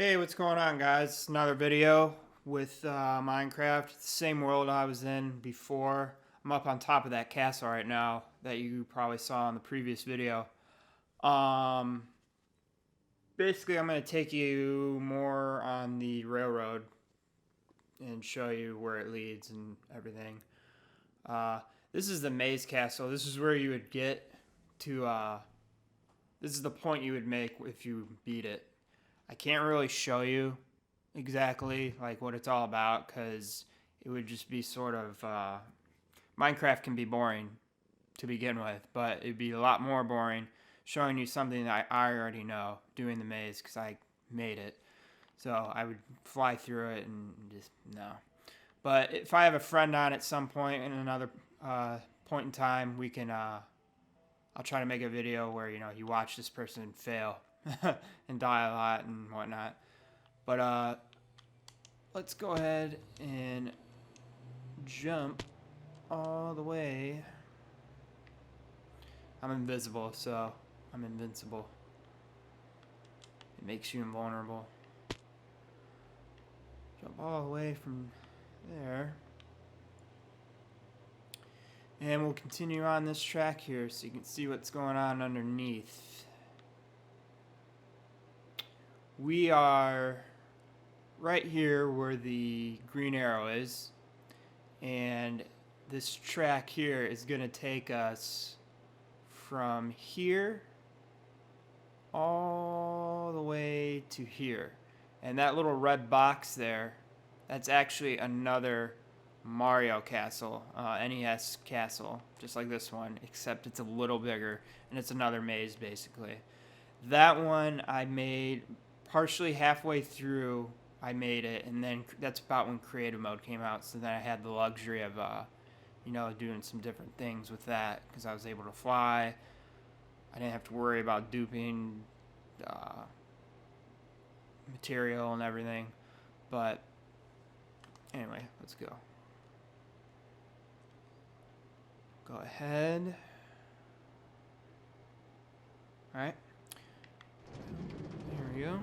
Hey, what's going on, guys? Another video with Minecraft. It's the same world I was in before. I'm up on top of that castle right now that you probably saw in the previous video. Um, Basically, I'm going to take you more on the railroad and show you where it leads and everything. This is the maze castle. This is where you would get to, this is the point you would make if you beat it. I can't really show you exactly like what it's all about because it would just be sort of Minecraft can be boring to begin with, but it'd be a lot more boring showing you something that I already know doing the maze because I made it. So I would fly through it and just no. But if I have a friend on at some point in another point in time, we can. I'll try to make a video where you watch this person fail and die a lot and whatnot. But let's go ahead and jump all the way. I'm invisible, so I'm invincible. It makes you invulnerable. Jump all the way from there. And we'll continue on this track here so you can see what's going on underneath. We are right here where the green arrow is, and this track here is going to take us from here all the way to here. And that little red box there, that's actually another Mario castle, NES castle, just like this one, except it's a little bigger, and it's another maze basically. That one I made partially halfway through. I made it, and then that's about when creative mode came out, so then I had the luxury of doing some different things with that because I was able to fly. I didn't have to worry about duping material and everything. But anyway, let's go. Go ahead. Alright. There we go.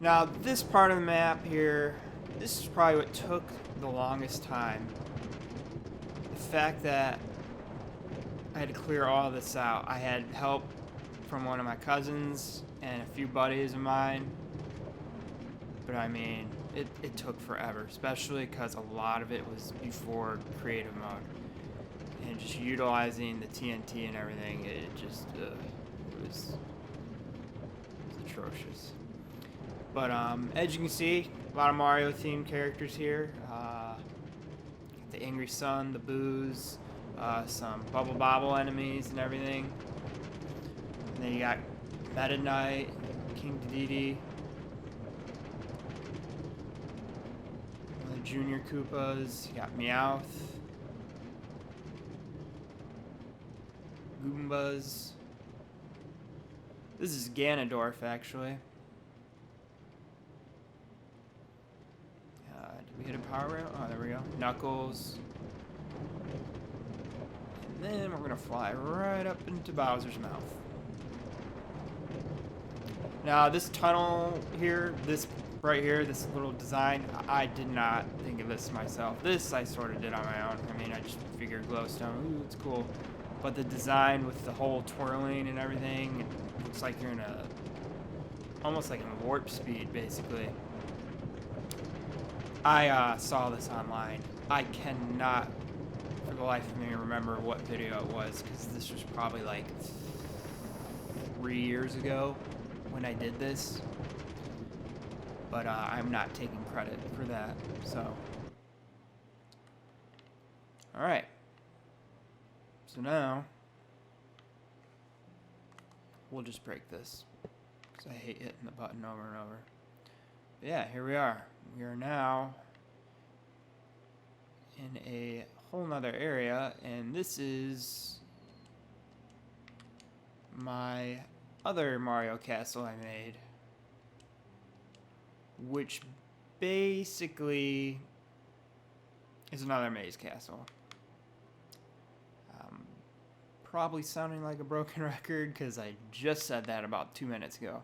Now, this part of the map here, this is probably what took the longest time. The fact that I had to clear all this out. I had help from one of my cousins and a few buddies of mine. But I mean, it took forever, especially because a lot of it was before creative mode. And just utilizing the TNT and everything, it was atrocious. But as you can see, a lot of Mario themed characters here. The Angry Sun, the Boos, some Bubble Bobble enemies and everything. And then you got Meta Knight, King Dedede, the Junior Koopas, you got Meowth, Goombas. This is Ganondorf, actually. Did we hit a power rail? Oh, there we go. Knuckles. And then we're going to fly right up into Bowser's mouth. Now, this tunnel here, this right here, this little design, I did not think of this myself. This I sort of did on my own. I mean, I just figured glowstone, ooh, it's cool. But the design with the whole twirling and everything, it looks like you're in almost like in warp speed, basically. I saw this online. I cannot, for the life of me, remember what video it was, because this was probably like 3 years ago when I did this. But I'm not taking credit for that, so. Alright. So now, we'll just break this, because I hate hitting the button over and over. But yeah, here we are. We are now in a whole nother area, and this is my other Mario castle I made, which basically is another maze castle. probably sounding like a broken record because I just said that about 2 minutes ago.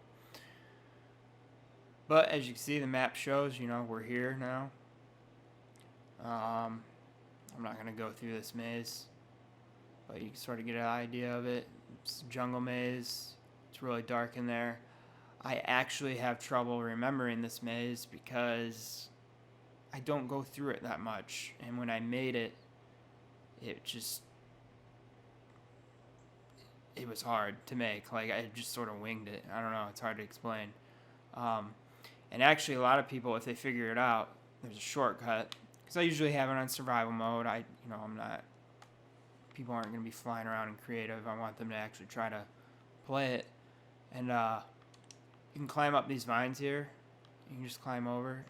But as you can see, the map shows, we're here now. I'm not going to go through this maze, but you can sort of get an idea of it. It's a jungle maze. It's really dark in there. I actually have trouble remembering this maze because I don't go through it that much. And when I made it, it was hard to make. Like, I just sort of winged it. I don't know. It's hard to explain. And actually, a lot of people, if they figure it out, there's a shortcut. Because I usually have it on survival mode. I'm not... People aren't going to be flying around in creative. I want them to actually try to play it. And you can climb up these vines here. You can just climb over.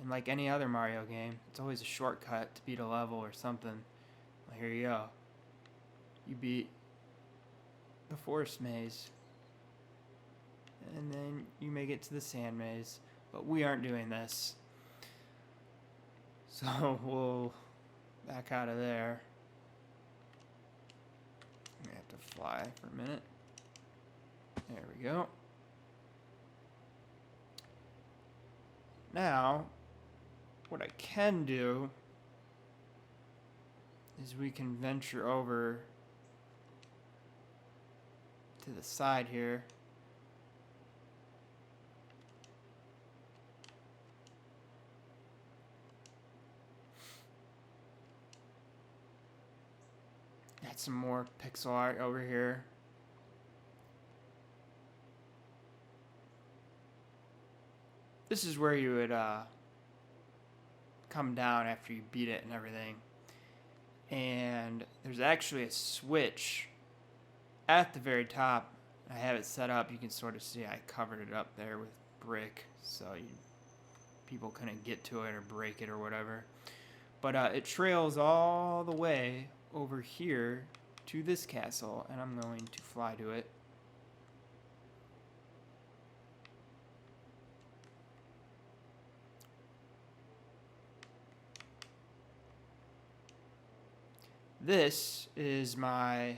And like any other Mario game, it's always a shortcut to beat a level or something. Well, here you go. You beat the forest maze. And then you make it to the sand maze. But we aren't doing this. So we'll back out of there. I have to fly for a minute. There we go. Now, what I can do is we can venture over to the side here. Got some more pixel art over here. This is where you would come down after you beat it and everything. And there's actually a switch at the very top. I have it set up. You can sort of see I covered it up there with brick so people couldn't get to it or break it or whatever. But it trails all the way over here to this castle, and I'm going to fly to it. This is my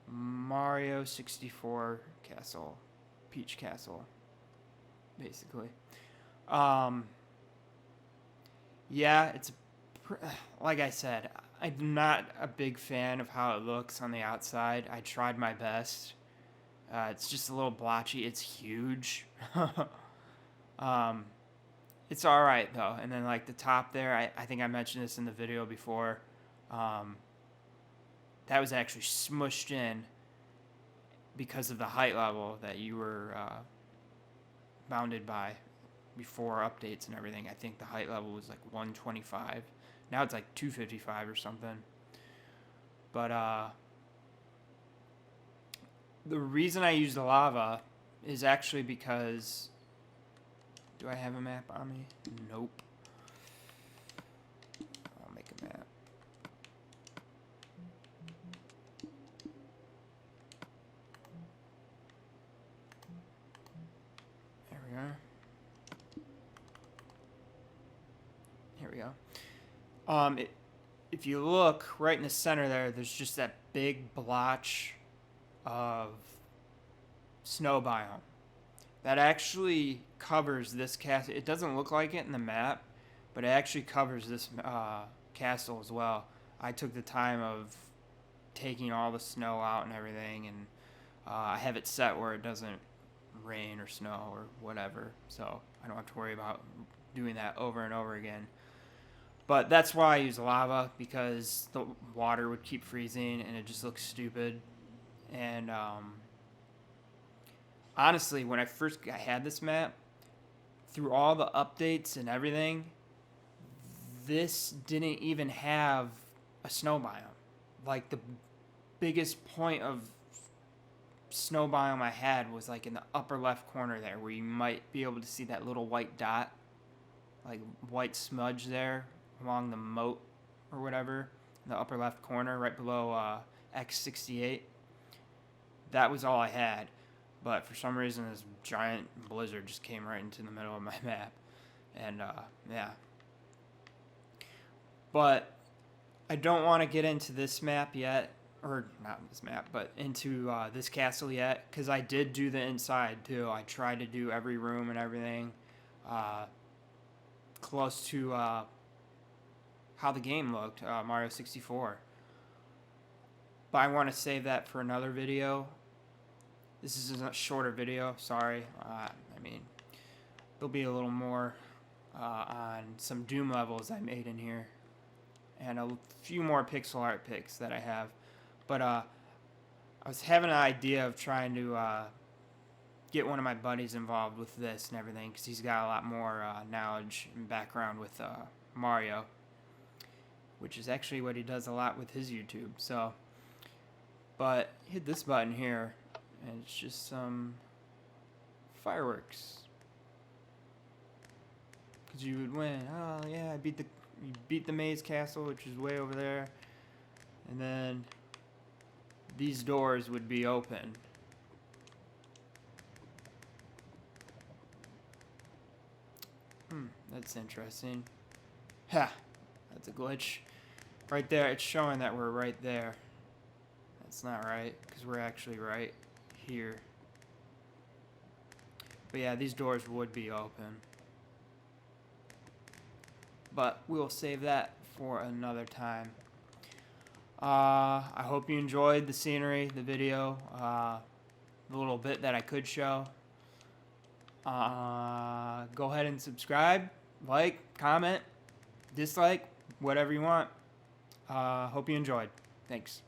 Mario 64 castle, Peach Castle, basically. Yeah, it's like I said, I'm not a big fan of how it looks on the outside. I tried my best. It's just a little blotchy. It's huge. It's all right though. And then like the top there, I think I mentioned this in the video before. That was actually smushed in because of the height level that you were bounded by before updates and everything. I think the height level was like 125. Now it's like 255 or something. But the reason I use the lava is actually because... Do I have a map on me? Nope. I'll make a map. There we are. Here we go. If you look right in the center there, there's just that big blotch of snow biome that actually covers this castle. It doesn't look like it in the map, but it actually covers this castle as well. I took the time of taking all the snow out and everything, and I have it set where it doesn't rain or snow or whatever, so I don't have to worry about doing that over and over again. But that's why I use lava, because the water would keep freezing and it just looks stupid. And honestly, when I first had this map, through all the updates and everything, this didn't even have a snow biome. Like, the biggest point of snow biome I had was like in the upper left corner there, where you might be able to see that little white dot, like white smudge there along the moat or whatever, in the upper left corner right below X68. That was all I had. But for some reason, this giant blizzard just came right into the middle of my map. And, yeah. But I don't want to get into this map yet, or not this map, but into this castle yet, because I did do the inside too. I tried to do every room and everything close to how the game looked, Mario 64. But I want to save that for another video. This is a shorter video, sorry. I mean, there'll be a little more on some Doom levels I made in here, and a few more pixel art pics that I have. But I was having an idea of trying to get one of my buddies involved with this and everything, because he's got a lot more knowledge and background with Mario, which is actually what he does a lot with his YouTube. So, but hit this button here, and it's just some fireworks. Because you would win. Oh yeah, you beat the maze castle, which is way over there, and then these doors would be open. That's interesting. Ha! That's a glitch. Right there, it's showing that we're right there. That's not right, because we're actually right here. But yeah, these doors would be open. But we'll save that for another time. I hope you enjoyed the scenery, the video, the little bit that I could show. Go ahead and subscribe, like, comment, dislike, whatever you want. Hope you enjoyed. Thanks.